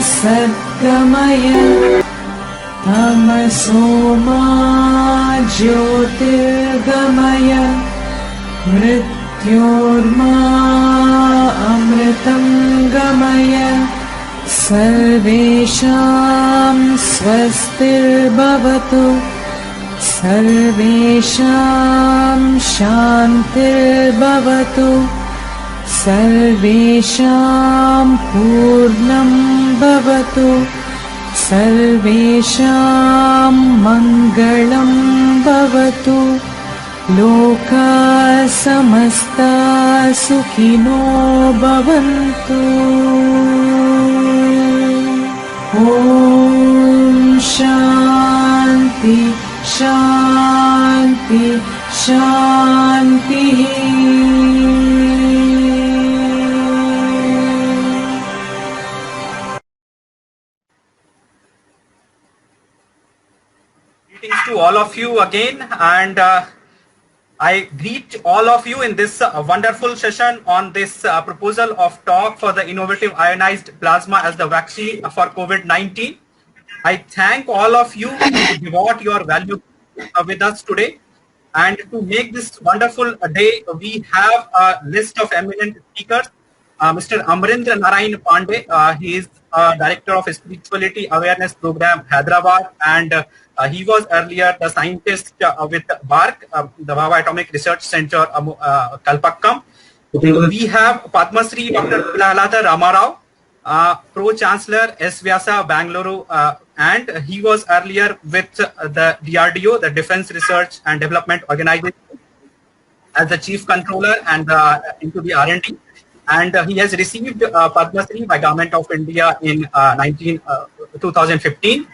सद्गमय तमसो मा ज्योतिर्गमय मृत्योर्मा अमृतं गमय सर्वेषां स्वस्तिर्भवतु सर्वेषां शान्तिर्भवतु सर्वेषां पूर्णं भवतु सर्वेषां मङ्गलं भवतु लोकाः समस्ताः सुखिनो भवन्तु। ॐ शान्ति शान्ति शान्तिः। Greetings to all of you again, and I greet all of you in this wonderful session on this proposal of talk for the innovative ionized plasma as the vaccine for COVID-19. I thank all of you to devote your value with us today. And to make this wonderful day, we have a list of eminent speakers. Mr. Amrendra Narayan Pandey, he is Director of Spirituality Awareness Program, Hyderabad, and he was earlier the scientist with BARC, the Baba Atomic Research Center, Kalpakkam. We have Padmashri Dr. Prahlad Ramarao, Pro-Chancellor S. Vyasa, Bangalore, and he was earlier with the DRDO, the Defense Research and Development Organization, as the Chief Controller and into the R&D. And he has received Padmashri by Government of India in 2015.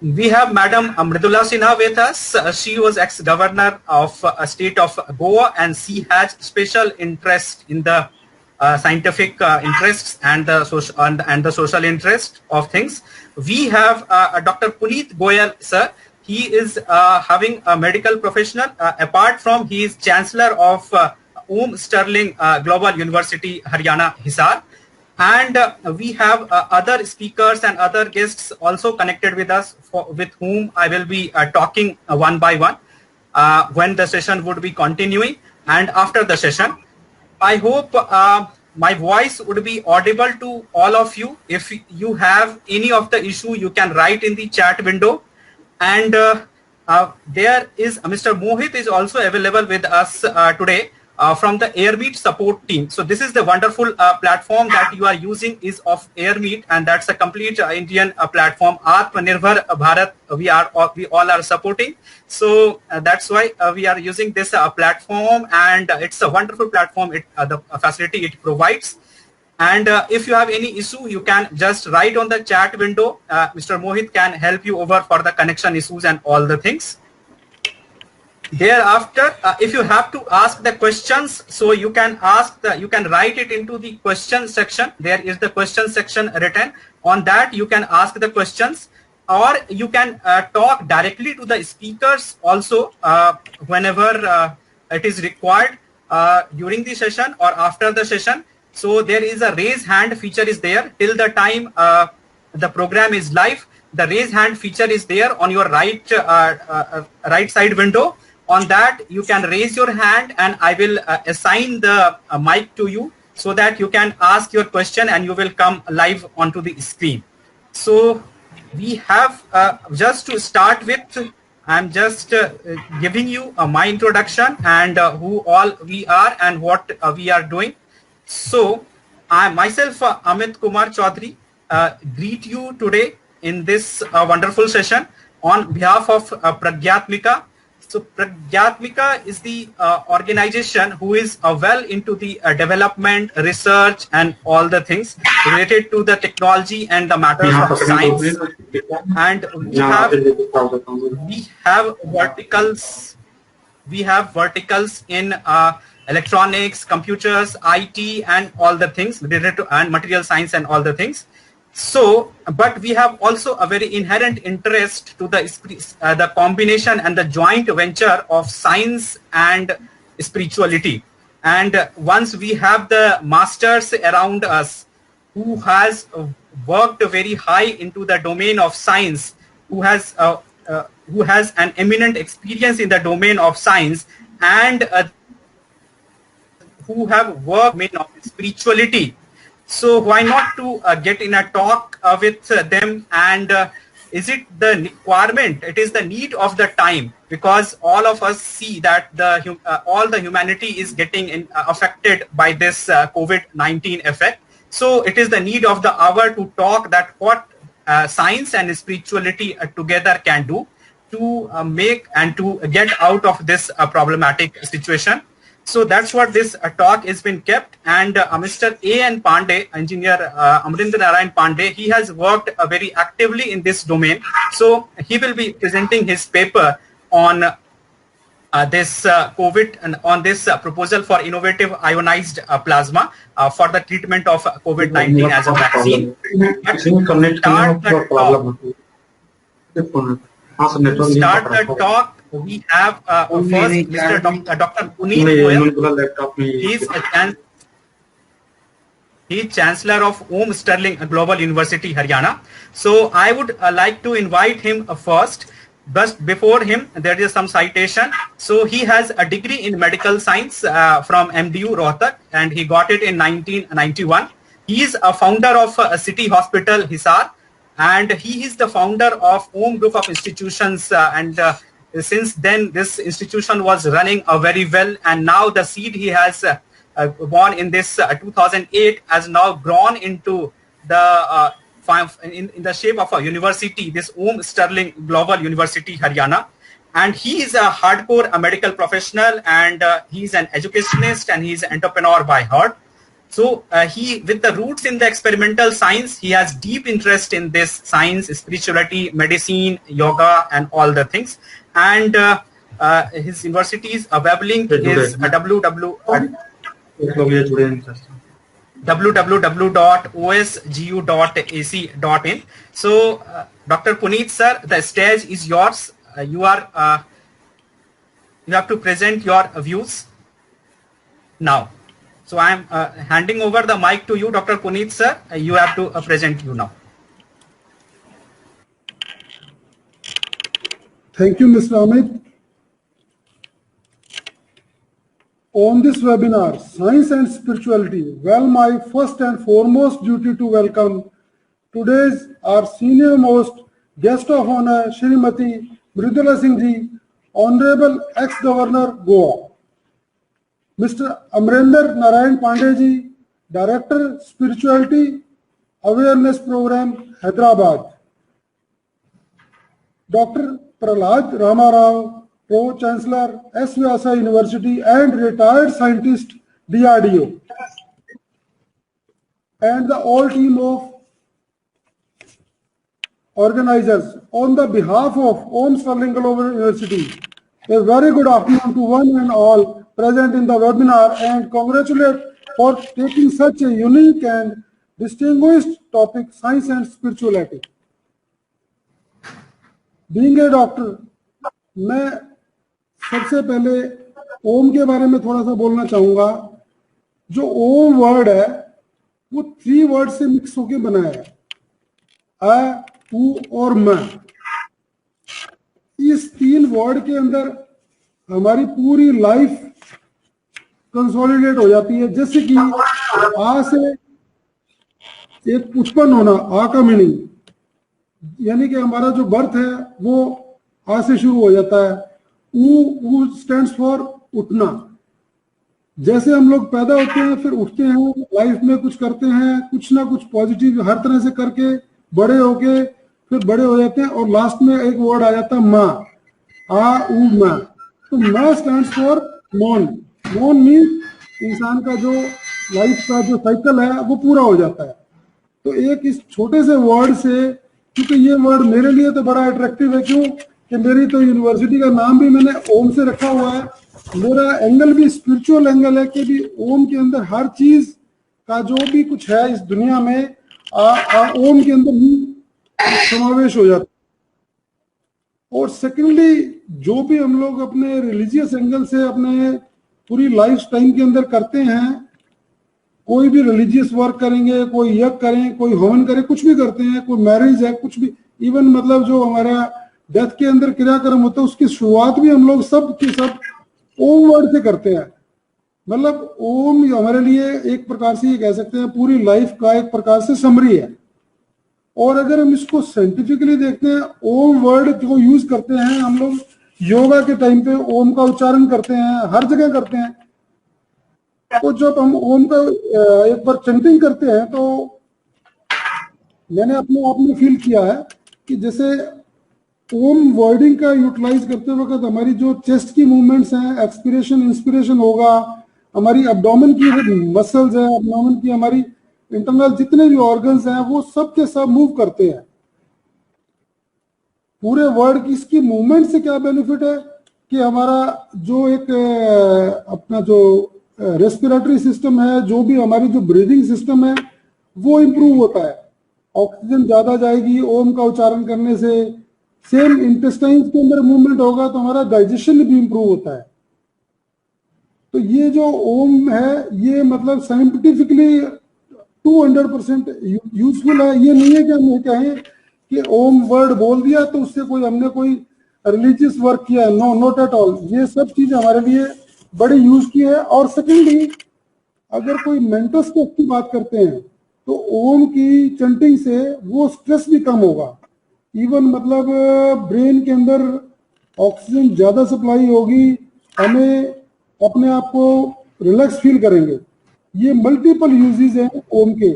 We have Madam Mrudhula Sinha with us. She was ex-governor of state of Goa, and she has special interest in the scientific interests and the social interest of things. We have Dr.Punith Goyal, sir. He is having a medical professional. Apart from, he is Chancellor of Sterling Global University, Haryana, Hisar. And we have other speakers and other guests also connected with us, with whom I will be talking one by one when the session would be continuing and after the session. I hope my voice would be audible to all of you. If you have any of the issue, you can write in the chat window. And there is Mr. Mohit is also available with us today. From the AirMeet support team. So this is the wonderful platform that you are using is of AirMeet, and that's a complete Indian platform. Atmanirbhar Bharat, we all are supporting. So that's why we are using this platform, and it's a wonderful platform. The facility it provides. And if you have any issue, you can just write on the chat window. Mr. Mohit can help you over for the connection issues and all the things. Thereafter, if you have to ask the questions, so you can you can write it into the question section. There is the question section written. On that, you can ask the questions, or you can talk directly to the speakers also whenever it is required during the session or after the session. So there is a raise hand feature is there till the time the program is live. The raise hand feature is there on your right side window. On that, you can raise your hand and I will assign the mic to you so that you can ask your question and you will come live onto the screen. So we have just to start with, I'm just giving you my introduction and who all we are and what we are doing. So I myself, Amit Kumar Chaudhary, greet you today in this wonderful session on behalf of Pragyatmika. So Pragyatmika is the organization who is well into the development, research and all the things related to the technology and the matters of science. And we have verticals in electronics, computers, IT and all the things related to and material science and all the things. So, but we have also a very inherent interest to the combination and the joint venture of science and spirituality. And once we have the masters around us who has worked very high into the domain of science, who has an eminent experience in the domain of science, and who have worked in spirituality. So why not to get in a talk with them, and is it the requirement, it is the need of the time, because all of us see that all the humanity is getting affected by this COVID-19 effect. So it is the need of the hour to talk that what science and spirituality together can do to make and to get out of this problematic situation. So that's what this talk has been kept. And Mr. A.N. Pandey, engineer Amrinder Narayan Pandey, he has worked very actively in this domain. So he will be presenting his paper on this COVID and on this proposal for innovative ionized plasma for the treatment of COVID-19 as a vaccine. Start the talk. We have first Mr. Dr. Punith Goyal. He is Chancellor of Om Sterling Global University, Haryana. So I would like to invite him first. But before him, there is some citation. So he has a degree in medical science from MDU Rohtak, and he got it in 1991. He is a founder of City Hospital, Hisar, and he is the founder of Om Group of Institutions, and since then this institution was running very well, and now the seed he has born in this 2008 has now grown into the in the shape of a university, this Om Sterling Global University, Haryana. And he is a hardcore medical professional, and he is an educationist, and he is an entrepreneur by heart. So he, with the roots in the experimental science, he has deep interest in this science, spirituality, medicine, yoga, and all the things. And his university's web link is www.osgu.ac.in. So, Dr. Punith sir, the stage is yours. You have to present your views now. So I am handing over the mic to you, Dr. Punith sir. You have to present you now. Thank you, Mr. Amit. On this webinar, Science and Spirituality, well, my first and foremost duty to welcome today's our senior most guest of honor, Srimati Mrudhula Sinha, Honorable ex-Governor Goa. Mr. Amrinder Narayan Pandey ji, Director Spirituality Awareness Program, Hyderabad. Dr. Prahlad Ramarao, Pro Chancellor, S. Vyasa University and retired scientist, DRDO. And the all team of organizers, on the behalf of Om Sterling Global University, a very good afternoon to one and all present in the webinar, and congratulate for taking such a unique and distinguished topic, science and spirituality. Being a doctor, मैं सबसे पहले ओम के बारे में थोड़ा सा बोलना चाहूंगा. जो ओम वर्ड है वो 3 वर्ड से मिक्स होके बना है, अ, उ और म. इस 3 वर्ड के अंदर हमारी पूरी लाइफ कंसोलिडेट हो जाती है. जैसे कि आ से एक उत्पन्न होना, आ का मीनिंग, यानी कि हमारा जो बर्थ है वो आ से शुरू हो जाता है. ऊ स्टैंड्स फॉर उठना. जैसे हम लोग पैदा होते हैं, फिर उठते हैं, लाइफ में कुछ करते हैं, कुछ ना कुछ पॉजिटिव हर तरह से करके बड़े होके फिर बड़े हो जाते हैं, और लास्ट में एक वर्ड आ जाता है माँ, आ उ माँ. तो माँ स्टैंड्स फॉर मॉन. मॉन मीन्स इंसान का जो लाइफ का जो साइकिल है वो पूरा हो जाता है. तो एक इस छोटे से वर्ड से, क्योंकि ये वर्ड मेरे लिए तो बड़ा अट्रैक्टिव है, क्यों कि मेरी तो यूनिवर्सिटी का नाम भी मैंने ओम से रखा हुआ है. मेरा एंगल भी स्पिरिचुअल एंगल है कि भी ओम के अंदर हर चीज का जो भी कुछ है इस दुनिया में ओम के अंदर ही समावेश हो जाता है. और सेकेंडली, जो भी हम लोग अपने रिलीजियस एंगल से अपने पूरी लाइफ टाइम के अंदर करते हैं, कोई भी रिलीजियस वर्क करेंगे, कोई यज्ञ करें, कोई हवन करे, कुछ भी करते हैं, कोई मैरिज है, कुछ भी, इवन मतलब जो हमारा डेथ के अंदर क्रियाक्रम होता है उसकी शुरुआत भी हम लोग सब की सब ओम वर्ड से करते हैं। मतलब ओम हमारे लिए एक प्रकार से ये कह सकते हैं पूरी लाइफ का एक प्रकार से समरी है। और अगर हम इसको साइंटिफिकली देखते हैं, ओम वर्ड जो यूज करते हैं हम लोग योगा के टाइम पे ओम का उच्चारण करते हैं, हर जगह करते हैं। तो जब हम ओम का एक बार चैंटिंग करते हैं तो मैंने अपने आप में फील किया है कि जैसे ओम वर्डिंग का यूटिलाइज करते वक्त हमारी जो चेस्ट की मूवमेंट्स हैं, एक्सपिरेशन इंस्पिरेशन होगा, हमारी एब्डोमेन की मसल्स है, एब्डोमेन की हमारी इंटरनल जितने भी ऑर्गन्स हैं वो सब के सब मूव करते हैं। पूरे वर्ड की इसकी मूवमेंट से क्या बेनिफिट है कि हमारा जो एक अपना जो रेस्पिरेटरी सिस्टम है, जो भी हमारी जो ब्रीदिंग सिस्टम है वो इंप्रूव होता है। ऑक्सीजन ज्यादा जाएगी ओम का उच्चारण करने से। सेम इंटेस्टाइन्स के अंदर मूवमेंट होगा तो हमारा डाइजेशन भी इंप्रूव होता है। तो ये जो ओम है ये मतलब साइंटिफिकली 200% यूजफुल है। ये नहीं है कि हम ये कहें कि ओम वर्ड बोल दिया तो उससे कोई हमने कोई रिलीजियस वर्क किया, नो, नॉट एट ऑल। ये सब चीज हमारे लिए बड़ी यूज की है। और सेकेंडली अगर कोई मेंटल स्ट्रेस की बात करते हैं तो ओम की चैंटिंग से वो स्ट्रेस भी कम होगा। इवन मतलब ब्रेन के अंदर ऑक्सीजन ज्यादा सप्लाई होगी, हमें अपने आप को रिलैक्स फील करेंगे। ये मल्टीपल यूजेस हैं ओम के।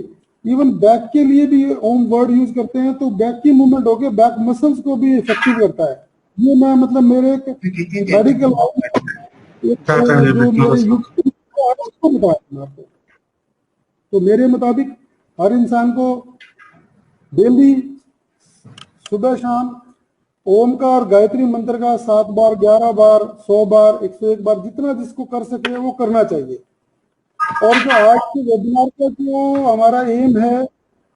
इवन बैक के लिए भी ओम वर्ड यूज करते हैं तो बैक की मूवमेंट होके बैक मसल्स को भी इफेक्टिव करता है। ये मैं मतलब मेरे एक मेडिकल जो मेरे यूज उसको बताया आपको। तो मेरे मुताबिक हर इंसान को डेली सुबह शाम ओम का और गायत्री मंत्र का 7 बार, 11 बार, 100 बार, 101 बार, जितना जिसको कर सके वो करना चाहिए। और जो आज के वेबिनार का जो हमारा एम है,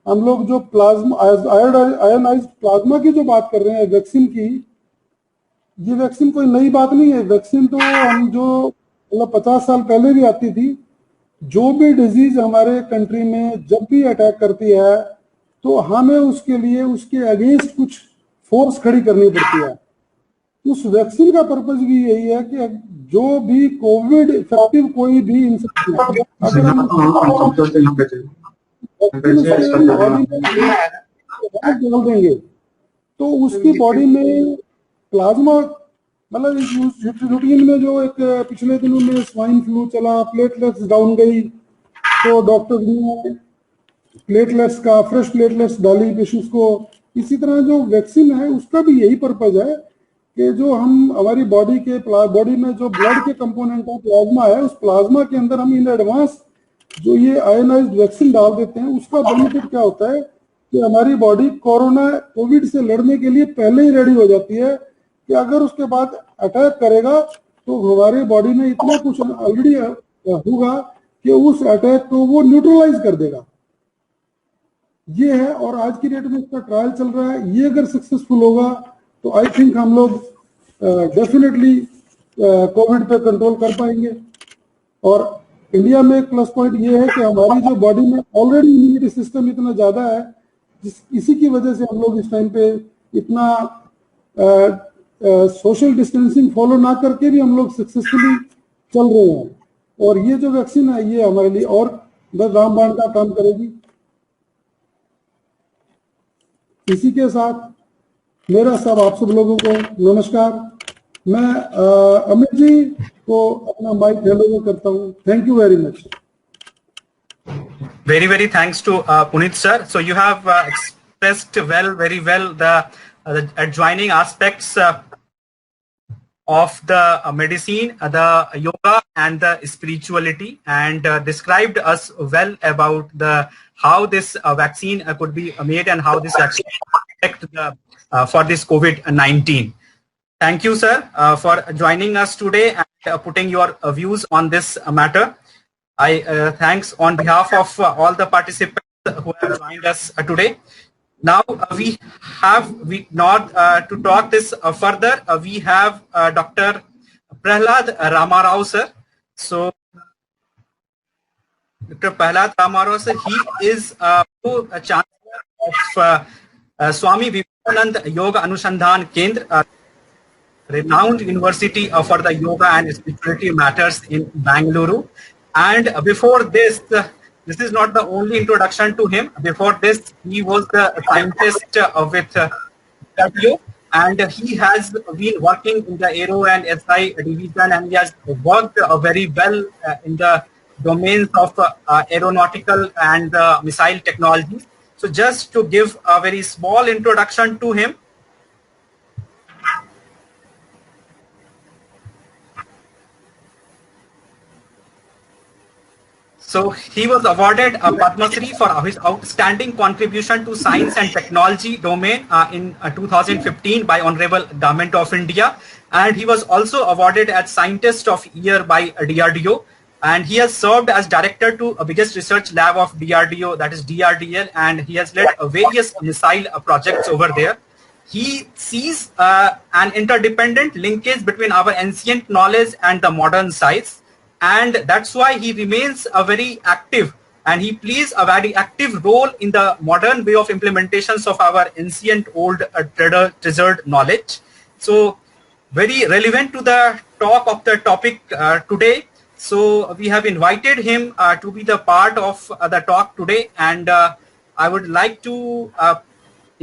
हम लोग जो प्लाज्मा आयोनाइज्ड प्लाज्मा की जो बात कर रहे हैं वैक्सीन की, ये वैक्सीन कोई नई बात नहीं है। वैक्सीन तो हम जो मतलब 50 साल पहले भी आती थी। जो भी डिजीज हमारे कंट्री में जब भी अटैक करती है तो हमें उसके लिए उसके अगेंस्ट कुछ फोर्स खड़ी करनी पड़ती है। उस वैक्सीन का पर्पज भी यही है कि जो भी कोविड इफेक्टिव कोई भी इंफेक्शन अगर हम डाल देंगे तो उसकी बॉडी में प्लाज्मा मतलब इस रूटीन में जो एक पिछले दिनों में स्वाइन फ्लू चला, प्लेटलेट्स डाउन गई, तो डॉक्टर ने प्लेटलेट्स का फ्रेश प्लेटलेट्स डाली पेशेंट्स को। इसी तरह जो वैक्सीन है उसका भी यही पर्पज है कि जो हम हमारी बॉडी में जो ब्लड के कंपोनेंट है प्लाज्मा है, उस प्लाज्मा के अंदर हम इन एडवांस जो ये आयोनाइज्ड वैक्सीन डाल देते हैं। उसका बेनिफिट क्या होता है कि हमारी बॉडी कोविड से लड़ने के लिए पहले ही रेडी हो जाती है कि अगर उसके बाद अटैक करेगा तो हमारी बॉडी में इतना कुछ ऑलरेडी होगा कि उस अटैक को वो न्यूट्रलाइज कर देगा। ये है। और आज की डेट में इसका ट्रायल चल रहा है। ये अगर सक्सेसफुल होगा तो आई थिंक हम लोग डेफिनेटली कोविड पे कंट्रोल कर पाएंगे। और इंडिया में एक प्लस पॉइंट ये है कि हमारी जो बॉडी में ऑलरेडी इम्यूनिटी सिस्टम इतना ज्यादा है, इसी की वजह से हम लोग इस टाइम पे इतना सोशल डिस्टेंसिंग फॉलो ना करके भी हम लोग सक्सेसफुली चल रहे हैं। और ये जो वैक्सीन है ये हमारे लिए और रामबाण का काम करेगी। इसी के साथ मेरा सब आप सब लोगों को नमस्कार। मैं अमित जी को अपना माइक हैंड ओवर करता हूँ। Thank you very much. Very thanks to Punith sir. So you have expressed very well the adjoining aspects of the medicine, the yoga and the spirituality, and described us well about how this vaccine could be made and how this vaccine affect for this COVID-19. Thank you, sir, for joining us today and putting your views on this matter. I thanks on behalf of all the participants who have joined us today. Now we not to talk this further. We have Dr. Prahlad Ramarao, sir. So Dr. Prahlad Ramarao, sir, he is a Chancellor of Swami Vivekananda Yoga Anusandhan Kendra, renowned university for the yoga and spirituality matters in Bangalore. And before this, this is not the only introduction to him. Before this, he was the scientist with DRDO, and he has been working in the Aero and SI division, and he has worked very well in the domains of aeronautical and missile technologies. So just to give a very small introduction to him. So he was awarded a Padmashri for his outstanding contribution to science and technology domain in 2015 by Honorable Government of India. And he was also awarded as Scientist of Year by DRDO. And he has served as director to a biggest research lab of DRDO, that is DRDL, and he has led various missile projects over there. He sees an interdependent linkage between our ancient knowledge and the modern science. And that's why he remains a very active, and he plays a very active role in the modern way of implementations of our ancient old treasured knowledge. So very relevant to the talk of the topic today. So we have invited him to be the part of the talk today, and I would like to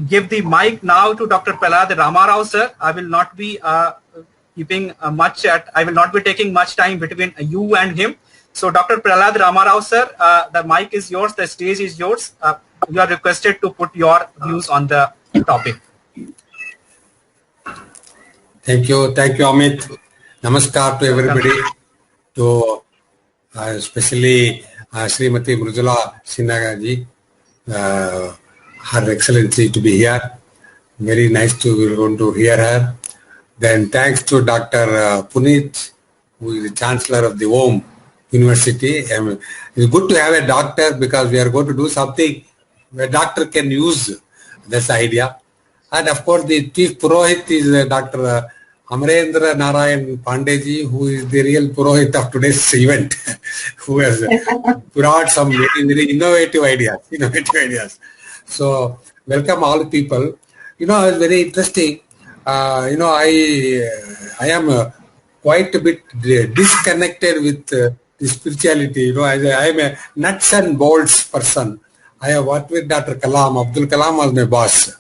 give the mic now to Dr. Prahlad Ramarao, sir. I will not be I will not be taking much time between you and him. So Dr. Prahlad Ramarao, sir, the mic is yours, the stage is yours. You are requested to put your views on the topic. Thank you, Amit. Namaskar to everybody, to especially Srimati Mrudhula Sinha ji, Her Excellency to be here. Very nice to hear her. Then thanks to Dr. Punith, who is the Chancellor of the OM University. It's good to have a doctor because we are going to do something where doctor can use. That's the idea. And of course, the Chief Purohit is Dr. Amarendra Narayan Pandeji, who is the real Purohit of today's event, who has brought some very innovative ideas. So, welcome all people. It's very interesting. I am quite a bit disconnected with the spirituality. I am a nuts and bolts person. I have worked with Dr. Kalam. Abdul Kalam was my boss.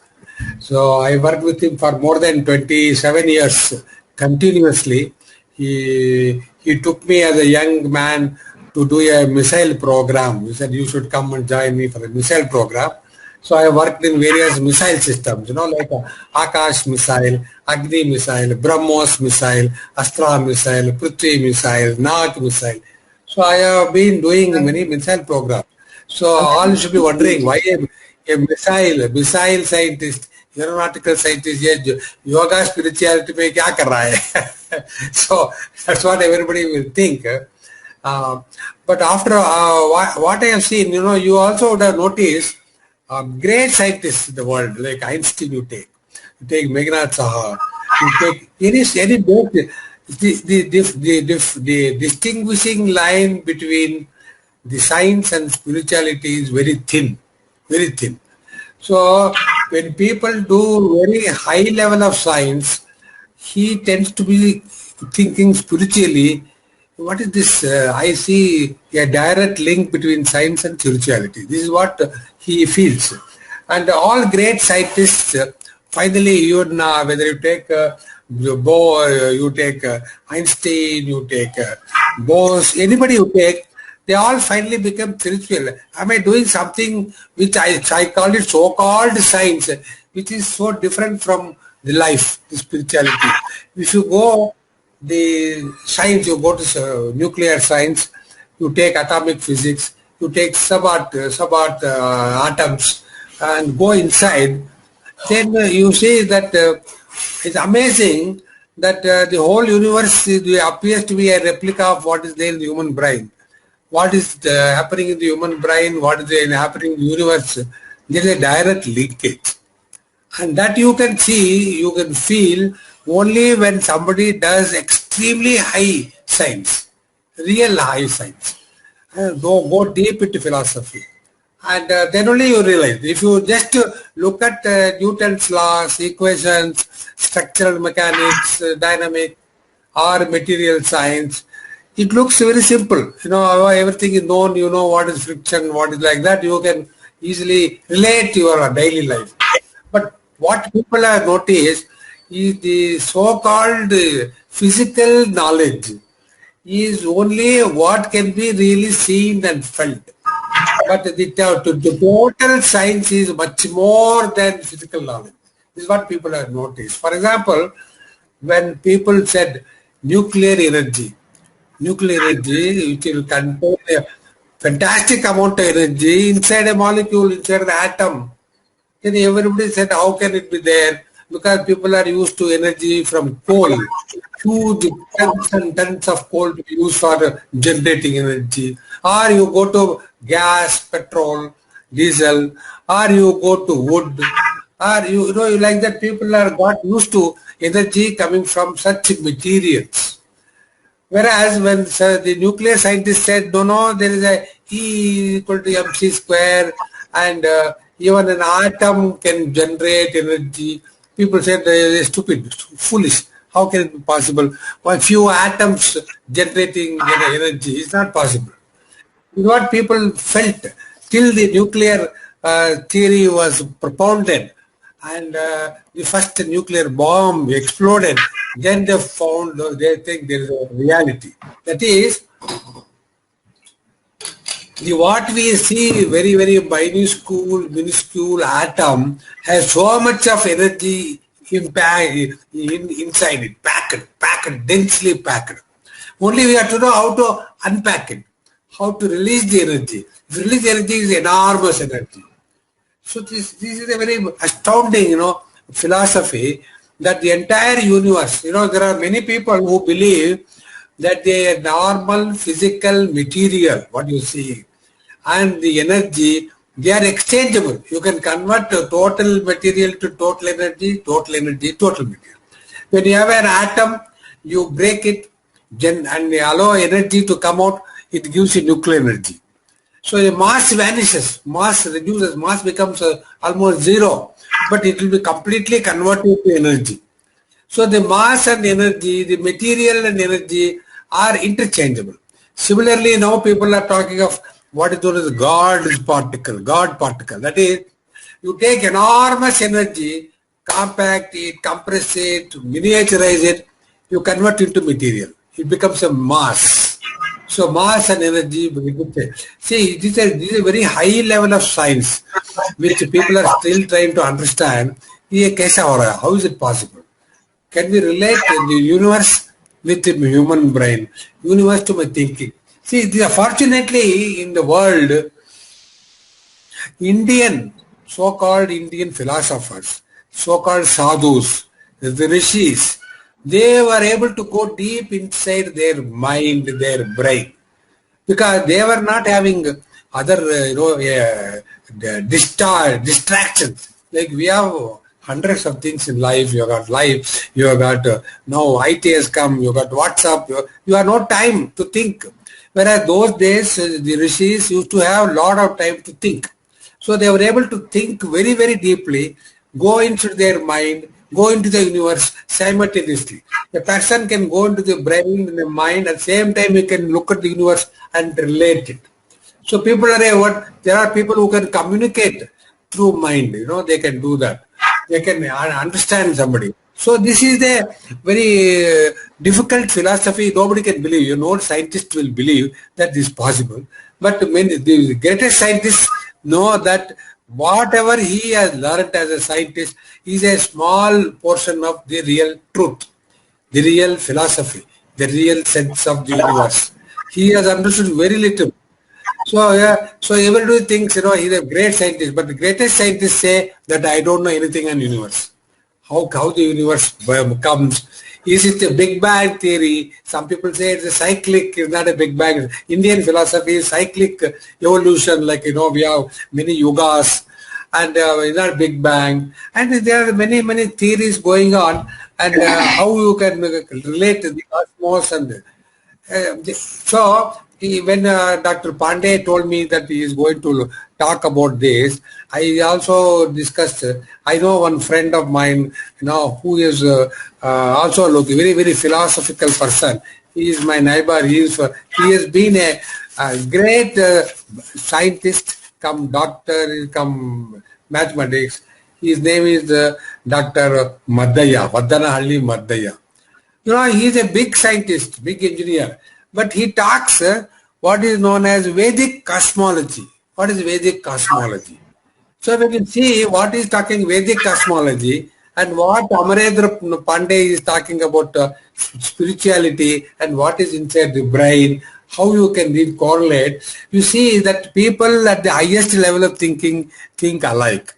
So I worked with him for more than 27 years continuously. He took me as a young man to do a missile program. He said, you should come and join me for a missile program. So I worked in various missile systems, like Akash missile, Agni missile, BrahMos missile, Astra missile, Prithvi missile, Nag missile. So I have been doing many missile programs. So all should be wondering why a missile scientist, aeronautical scientist, yoga spirituality mein kya kar raha hai? So that's what everybody will think. But after what I have seen, you also would have noticed great scientists in the world, like Einstein you take Meghnad Saha, you take any book, the distinguishing line between the science and spirituality is very thin. So when people do very high level of science, he tends to be thinking spiritually. What is this? I see a direct link between science and spirituality. This is what he feels. And all great scientists, finally, whether you take Bohr, you take Einstein, you take Bose, anybody you take, they all finally become spiritual. Am I doing something which I call it so-called science, which is so different from the life, the spirituality. If you go the science, you go to nuclear science, you take atomic physics, you take subatoms and go inside, then you see that it's amazing that the whole universe appears to be a replica of what is there in the human brain. What is happening in the human brain, what is happening in the universe, there is a direct linkage. And that you can see, you can feel only when somebody does extremely high science, real high science. Go deep into philosophy. And then only you realize. If you just look at Newton's laws, equations, structural mechanics, dynamic, or material science, it looks very simple. You know, everything is known, you know what is friction, what is like that. You can easily relate to your daily life. But what people have noticed is the so-called physical knowledge is only what can be really seen and felt. But the total science is much more than physical knowledge. This is what people have noticed. For example, when people said nuclear energy, which will contain a fantastic amount of energy inside a molecule, inside the atom, then everybody said, how can it be there? Because people are used to energy from coal. Huge tons and tons of coal to be used for generating energy. Or you go to gas, petrol, diesel, or you go to wood, or you know, like that people are got used to energy coming from such materials. Whereas when the nuclear scientist said, no, there is a E equal to mc square, and even an atom can generate energy, people said they're stupid, foolish. How can it be possible? One few atoms generating energy is not possible. What people felt till the nuclear theory was propounded and the first nuclear bomb exploded, then they found, they think there is a reality. That is, what we see very, very minuscule atom has so much of energy impact inside it, packed, densely packed. Only we have to know how to unpack it, how to release the energy. If release the energy is enormous energy. So this is a very astounding, philosophy that the entire universe, there are many people who believe that the normal physical material, what you see, and the energy, they are exchangeable. You can convert total material to total energy, total material. When you have an atom, you break it and allow energy to come out, it gives you nuclear energy. So the mass vanishes, mass reduces, mass becomes almost zero, but it will be completely converted to energy. So the mass and energy, the material and energy are interchangeable. Similarly, now people are talking of what is known as God particle. That is, you take enormous energy, compact it, compress it, miniaturize it, you convert it into material. It becomes a mass. So mass and energy, see, this is a very high level of science, which people are still trying to understand. How is it possible? Can we relate the universe with the human brain, universe to my thinking? See, fortunately in the world, so-called Indian philosophers, so-called sadhus, the rishis, they were able to go deep inside their mind, their brain, because they were not having other, distractions. Like we have hundreds of things in life. You have got life, you have got, now IT has come, you have got WhatsApp, you have no time to think. Whereas those days, the rishis used to have a lot of time to think. So they were able to think very, very deeply, go into their mind, go into the universe simultaneously. A person can go into the brain and the mind at the same time he can look at the universe and relate it. So people are there are people who can communicate through mind, they can do that. They can understand somebody. So this is a very difficult philosophy. Nobody can believe. No scientist will believe that this is possible. But the greatest scientists know that whatever he has learned as a scientist is a small portion of the real truth, the real philosophy, the real sense of the universe. He has understood very little. So everybody thinks, he's a great scientist, but the greatest scientists say that I don't know anything on the universe. How the universe comes. Is it a Big Bang theory? Some people say it's a cyclic, it's not a Big Bang. Indian philosophy is cyclic evolution, like, we have many yugas, and it's not Big Bang. And there are many, many theories going on, and how you can relate to the cosmos. And so when Dr. Pandey told me that he is going to talk about this, I also discussed. I know one friend of mine, who is also a very, very philosophical person. He is my neighbor. He has been a great scientist, come doctor, come mathematics. His name is Dr. Maddaya, Vaddanahalli Maddaya. He is a big scientist, big engineer, but he talks what is known as Vedic cosmology. What is Vedic cosmology? So we can see what is talking Vedic cosmology and what Amarendra Pandey is talking about spirituality and what is inside the brain, how you can correlate. You see that people at the highest level of thinking think alike.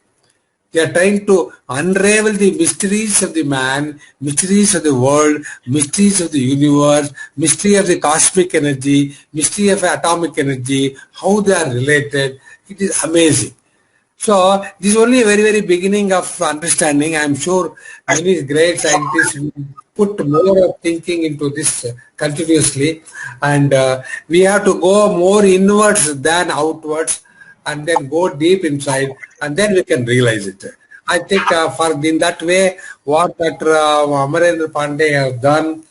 They are trying to unravel the mysteries of the man, mysteries of the world, mysteries of the universe, mystery of the cosmic energy, mystery of atomic energy, how they are related. It is amazing. So this is only a very, very beginning of understanding. I am sure many great scientists will put more of thinking into this continuously, and we have to go more inwards than outwards, and then go deep inside, and then we can realize it. I think in that way, what Dr. Amarendra Pandey has done,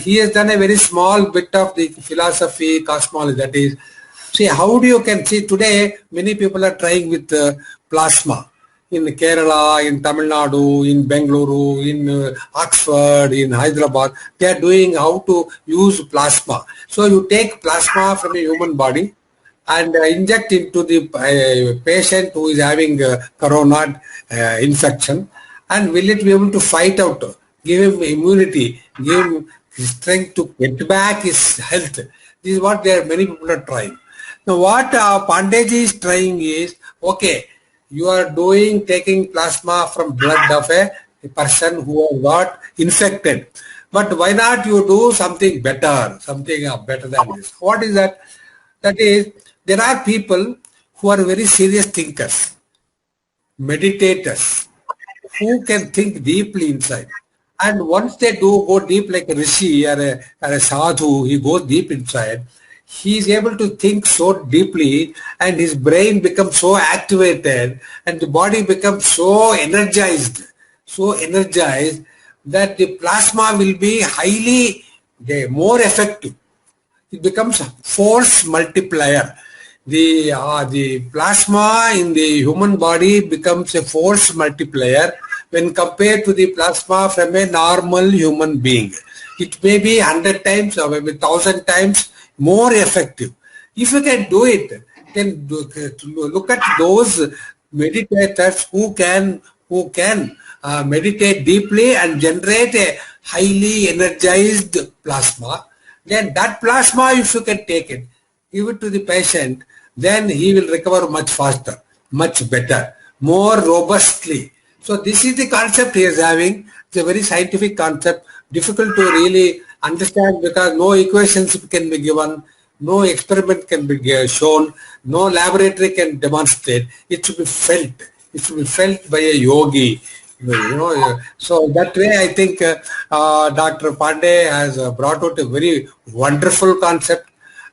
he has done a very small bit of the philosophy, cosmology. That is, see, how do you can see today, many people are trying with plasma. In Kerala, in Tamil Nadu, in Bengaluru, in Oxford, in Hyderabad, they are doing how to use plasma. So you take plasma from a human body and inject into the patient who is having corona infection, and will it be able to fight out, give him immunity, give him strength to get back his health. This is what many people are trying. Now what Pandeyji is trying is, okay, you are taking plasma from blood of a person who has got infected, but why not you do something better, something better than this? What is that? That is, there are people who are very serious thinkers, meditators, who can think deeply inside. And once they go deep like a rishi or a sadhu, he goes deep inside, he is able to think so deeply, and his brain becomes so activated and the body becomes so energized that the plasma will be more effective. It becomes a force multiplier. The plasma in the human body becomes a force multiplier when compared to the plasma from a normal human being. It may be 100 times or maybe 1,000 times more effective. If you can do it, then look at those meditators who can meditate deeply and generate a highly energized plasma. Then that plasma, if you can take it, give it to the patient, then he will recover much faster, much better, more robustly. So this is the concept he is having. It's a very scientific concept, difficult to really understand because no equations can be given, no experiment can be shown, no laboratory can demonstrate. It should be felt. It should be felt by a yogi. So that way I think Dr. Pandey has brought out a very wonderful concept,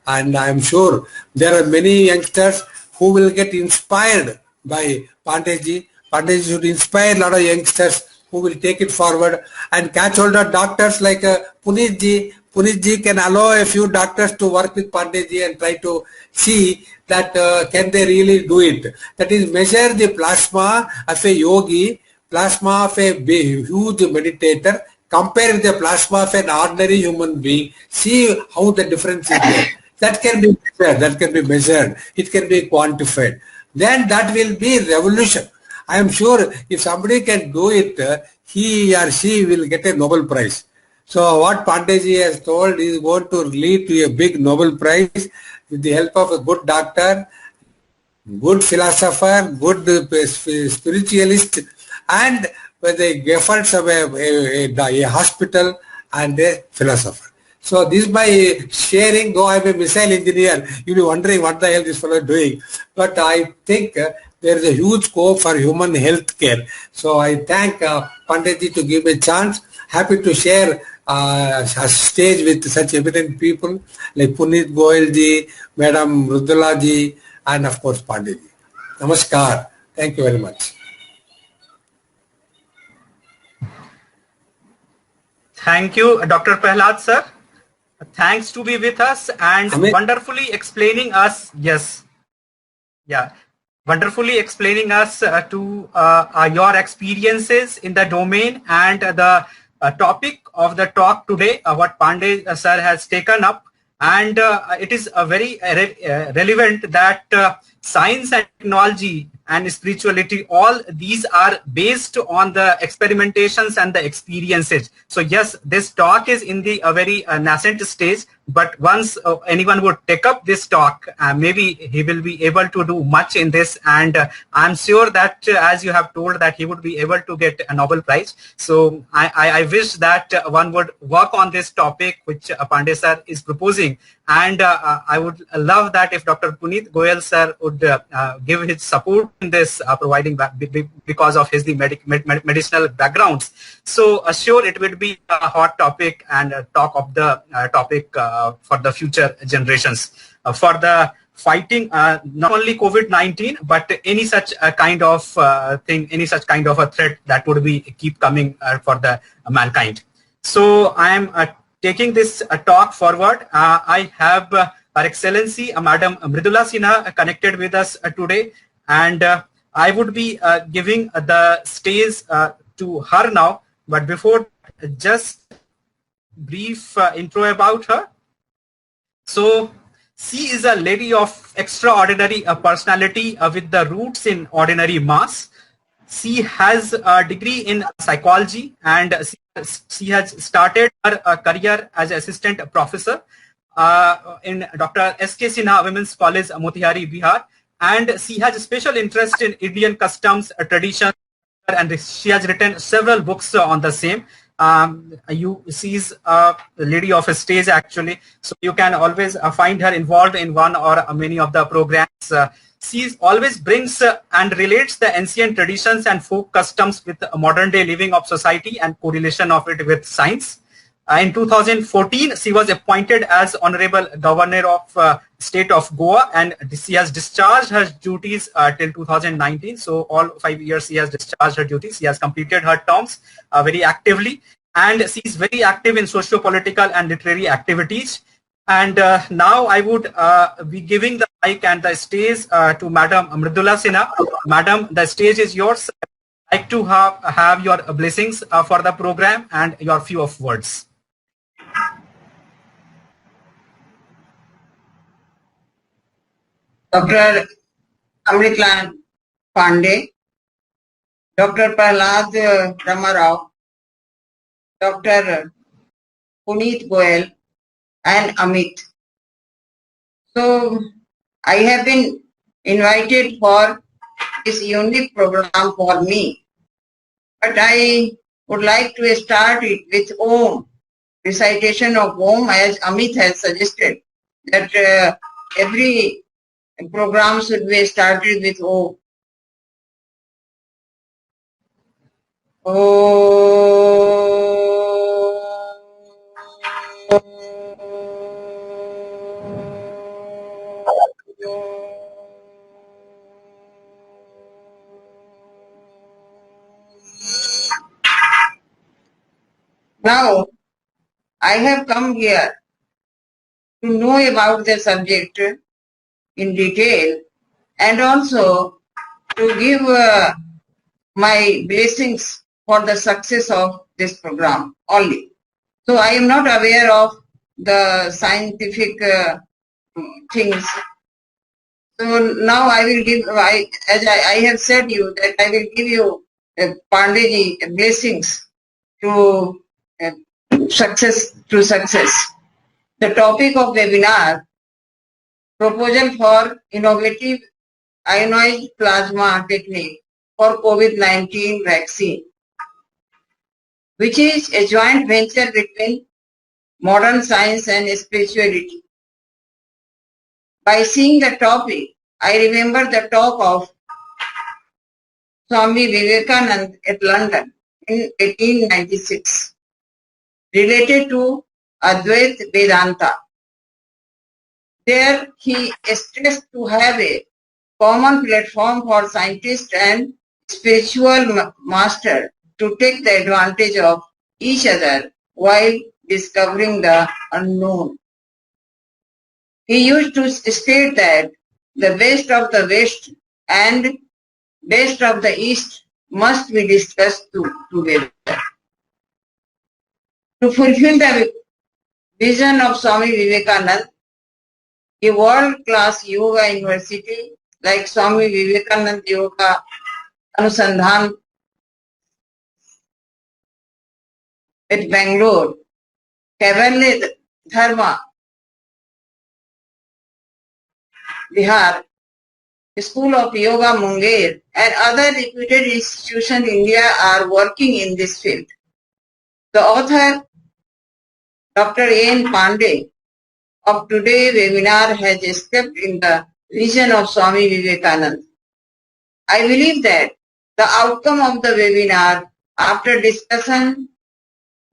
and I am sure there are many youngsters who will get inspired by Pandeyji. Pandeyji should inspire a lot of youngsters who will take it forward and catch hold of doctors like Punithji. Punithji can allow a few doctors to work with Pandeyji and try to see that can they really do it. That is, measure the plasma of a yogi, plasma of a huge meditator, compare with the plasma of an ordinary human being, see how the difference is there. That can be measured, it can be quantified. Then that will be revolution. I am sure if somebody can do it, he or she will get a Nobel Prize. So what Pandeyji has told is going to lead to a big Nobel Prize with the help of a good doctor, good philosopher, good spiritualist, and with the efforts of a hospital and a philosopher. So this is my sharing. Though I am a missile engineer, you'll be wondering what the hell this fellow is doing. But I think there is a huge scope for human health care. So I thank Pandeyji to give me a chance. Happy to share a stage with such eminent people like Punith Goyal ji, Madam Mrudhula ji, and of course Pandey ji. Namaskar. Thank you very much. Thank you, Dr. Prahlad sir. Thanks to be with us and Amit? wonderfully explaining us. Yes. Yeah. Wonderfully explaining us to your experiences in the domain and the topic of the talk today, what Pandey sir has taken up. And it is very relevant that science and technology and spirituality, all these are based on the experimentations and the experiences. So yes, this talk is in the very nascent stage, but once anyone would take up this talk, maybe he will be able to do much in this, and I'm sure that as you have told that he would be able to get a Nobel Prize. So I wish that one would work on this topic which Pandey sir is proposing, and I would love that if Dr. Punith Goyal sir would give his support in this, providing because of his medicinal backgrounds. So sure, it will be a hot topic and a talk of the topic for the future generations for the fighting not only COVID-19 but any such kind of thing, any such kind of a threat that would be keep coming for the mankind. So I am taking this talk forward. I have Her Excellency Madam Mrudhula Sinha connected with us today, and I would be giving the stage to her now. But before, just brief intro about her. So she is a lady of extraordinary personality with the roots in ordinary mass. She has a degree in psychology, and she has started her career as an assistant professor in Dr. S.K. Sinha Women's College, Motihari, Bihar. And she has a special interest in Indian customs, tradition, and she has written several books on the same. She's a lady of a stage actually, so you can always find her involved in one or many of the programs. She always brings and relates the ancient traditions and folk customs with modern day living of society and correlation of it with science. In 2014, she was appointed as Honorable Governor of State of Goa, and she has discharged her duties till 2019. So all 5 years she has discharged her duties. She has completed her terms very actively, and she is very active in socio-political and literary activities. And now I would be giving the mic and the stage to Madam Mrudhula Sinha. Madam, the stage is yours. I'd like to have your blessings for the program and your few of words. Dr. Amritlan Pandey, Dr. Prahlad Ramarao, Dr. Punith Goyal, and Amit. So I have been invited for this unique program for me, but I would like to start it with Om, recitation of Om, as Amit has suggested that every program should be started with Om. Now, I have come here to know about the subject in detail and also to give my blessings for the success of this program only. So I am not aware of the scientific things. So now I will give, as I have said you, that I will give you Pandeyji blessings to success. The topic of webinar, proposal for innovative ionized plasma technique for COVID-19 vaccine, which is a joint venture between modern science and spirituality. By seeing the topic, I remember the talk of Swami Vivekananda at London in 1896. related to Advait Vedanta. There he stressed to have a common platform for scientists and spiritual master to take the advantage of each other while discovering the unknown. He used to state that the best of the West and best of the East must be discussed together. To fulfill the vision of Swami Vivekananda, a world-class yoga university like Swami Vivekananda Yoga Anusandhan at Bangalore, Kaivalya Dharma, Bihar, School of Yoga Munger, and other reputed institutions in India are working in this field. The author, Dr. N. Pandey, of today's webinar has stepped in the vision of Swami Vivekananda. I believe that the outcome of the webinar after discussion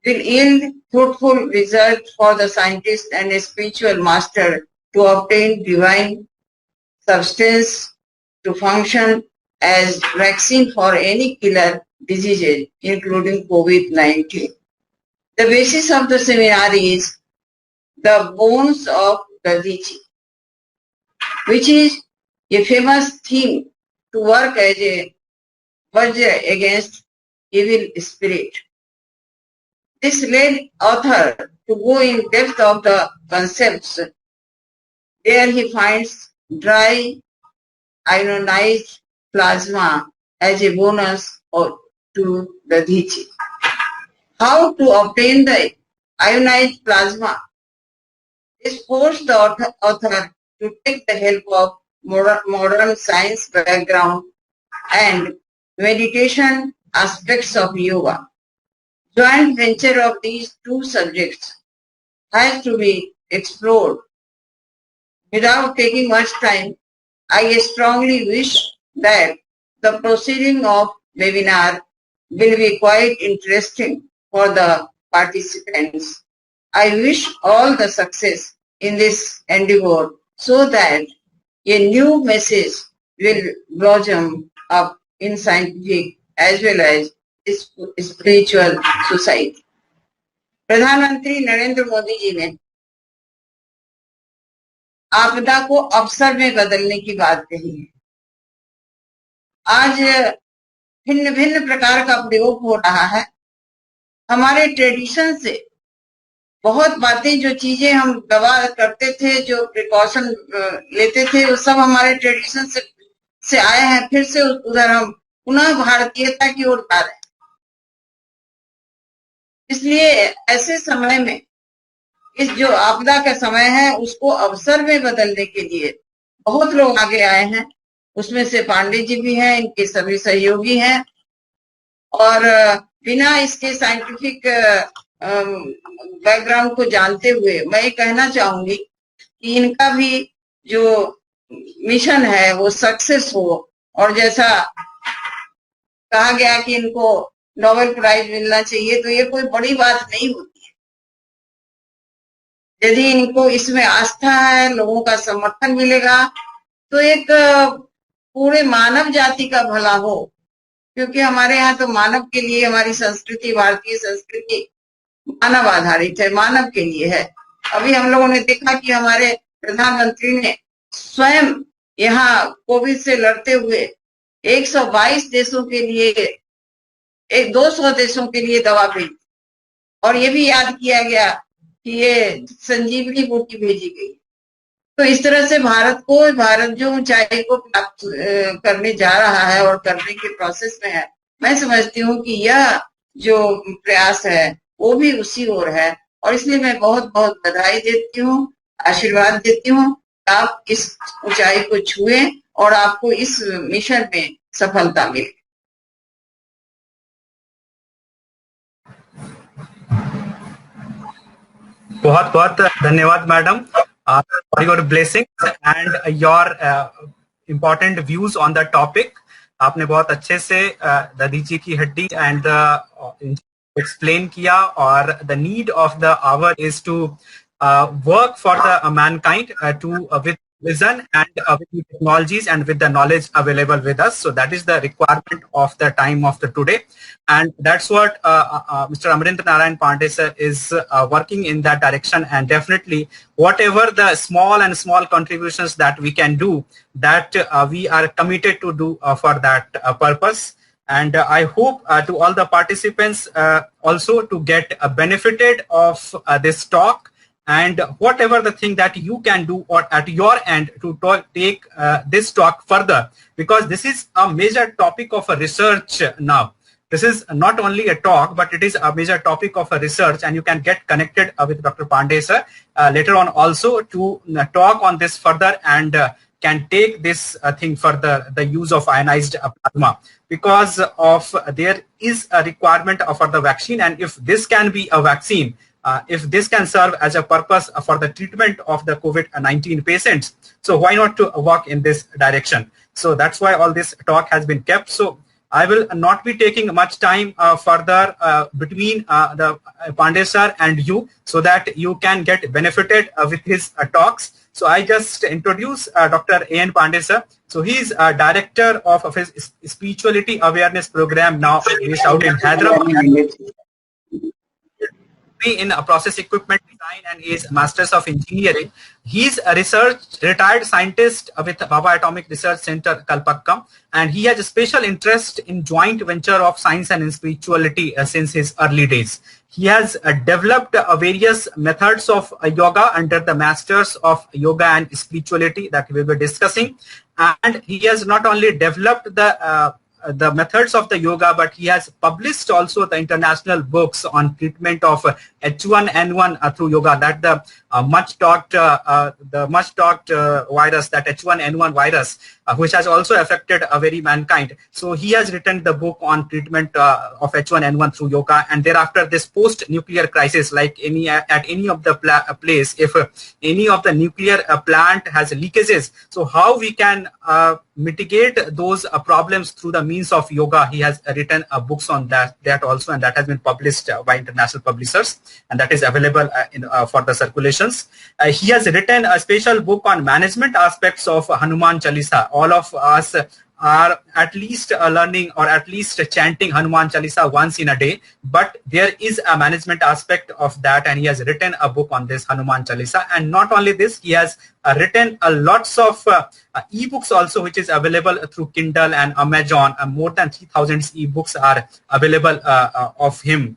will yield fruitful results for the scientist and spiritual master to obtain divine substance to function as vaccine for any killer diseases, including COVID-19. The basis of the seminar is the bones of Dadichi, which is a famous theme to work as a vajra against evil spirit. This led author to go in depth of the concepts. There he finds dry ionized plasma as a bonus to the Dadichi. How to obtain the ionized plasma? This forced the author to take the help of modern science background and meditation aspects of yoga. Joint venture of these two subjects has to be explored. Without taking much time, I strongly wish that the proceeding of webinar will be quite interesting for the participants. I wish all the success in this endeavor so that a new message will blossom up in scientific as well as spiritual society. प्रधानमंत्री नरेंद्र मोदी जी ने आपदा को अवसर में बदलने की बात कही है। आज भिन्न भिन्न प्रकार का प्रयोग हो रहा है। हमारे ट्रेडिशन से बहुत बातें, जो चीजें हम दवा करते थे, जो प्रिकॉशन लेते थे, वो सब हमारे ट्रेडिशन से आए हैं। फिर से उधर हम पुनः भारतीयता की ओर जा रहे हैं। इसलिए ऐसे समय में इस जो आपदा का समय है उसको अवसर में बदलने के लिए बहुत लोग आगे आए हैं। उसमें से पांडे जी भी हैं, इनके सभी सहयोगी हैं। और बिना इसके साइंटिफिक बैकग्राउंड को जानते हुए मैं ये कहना चाहूंगी कि इनका भी जो मिशन है वो सक्सेस हो। और जैसा कहा गया कि इनको नोबेल प्राइज मिलना चाहिए, तो ये कोई बड़ी बात नहीं होती है। यदि इनको इसमें आस्था है, लोगों का समर्थन मिलेगा, तो एक पूरे मानव जाति का भला हो। क्योंकि हमारे यहाँ तो मानव के लिए, हमारी संस्कृति, भारतीय संस्कृति मानव आधारित है, मानव के लिए है। अभी हम लोगों ने देखा कि हमारे प्रधानमंत्री ने स्वयं यहाँ कोविड से लड़ते हुए 122 देशों के लिए, 200 देशों के लिए दवा भेजी। और ये भी याद किया गया कि ये संजीवनी बूटी भेजी गई। तो इस तरह से भारत जो ऊंचाई को प्राप्त करने जा रहा है और करने के प्रोसेस में है, मैं समझती हूँ कि यह जो प्रयास है वो भी उसी ओर है। और इसलिए मैं बहुत बहुत बधाई देती हूँ, आशीर्वाद देती हूँ कि आप इस ऊंचाई को छुएं और आपको इस मिशन में सफलता मिले। बहुत बहुत धन्यवाद madam for your blessings and your important views on the topic. आपने बहुत अच्छे से ददीची की हड्डी and explain kiya, or the need of the hour is to work for the mankind with vision and with the technologies and with the knowledge available with us. So that is the requirement of the time of the today, and that's what Mr. Amarendra Narayan Pandey sir is working in that direction. And definitely whatever the small contributions that we can do, that we are committed to do for that purpose. And I hope to all the participants also to get benefited of this talk, and whatever the thing that you can do or at your end to take this talk further, because this is a major topic of a research now. This is not only a talk, but it is a major topic of a research, and you can get connected with Dr. Pandey sir later on also to talk on this further, and can take this thing further, the use of ionized plasma, because of there is a requirement for the vaccine. And if this can be a vaccine, if this can serve as a purpose for the treatment of the COVID-19 patients, so why not to work in this direction? So that's why all this talk has been kept. So I will not be taking much time further between the Pandey sir and you, so that you can get benefited with his talks. So I just introduce Dr. A.N. Pandey sir. So he is director of his spirituality awareness program now based out in Hyderabad. In a process equipment design and is Masters of Engineering. He's a retired scientist with Baba Atomic Research Center, Kalpakkam, and he has a special interest in joint venture of science and spirituality since his early days. He has developed various methods of yoga under the Masters of Yoga and Spirituality that we will be discussing, and he has not only developed the methods of the yoga, but he has published also the international books on treatment of H1N1 through yoga, that the much talked virus, that H1N1 virus, which has also affected very mankind. So he has written the book on treatment of H1N1 through yoga. And thereafter, this post-nuclear crisis, like at any of the place, if any of the nuclear plant has leakages, so how we can mitigate those problems through the means of yoga. He has written books on that also, and that has been published by international publishers, and that is available for the circulations. He has written a special book on management aspects of Hanuman Chalisa. All of us are at least learning or at least chanting Hanuman Chalisa once in a day, but there is a management aspect of that, and he has written a book on this Hanuman Chalisa. And not only this, he has written lots of ebooks also, which is available through Kindle and Amazon. More than 3,000 ebooks are available of him.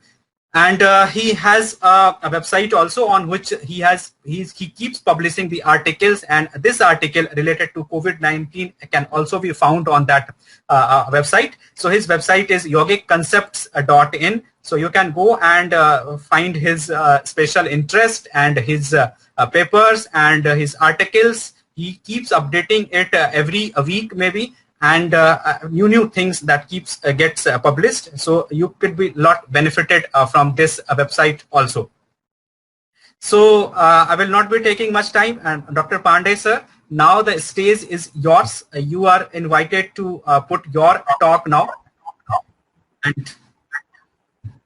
And he has a website also on which he keeps publishing the articles, and this article related to COVID-19 can also be found on that website. So his website is yogicconcepts.in. So you can go and find his special interest and his papers and his articles. He keeps updating it every week maybe, and new things that gets published. So you could be lot benefited from this website also. So I will not be taking much time, and Dr. Pandey sir, now the stage is yours. You are invited to put your talk now. And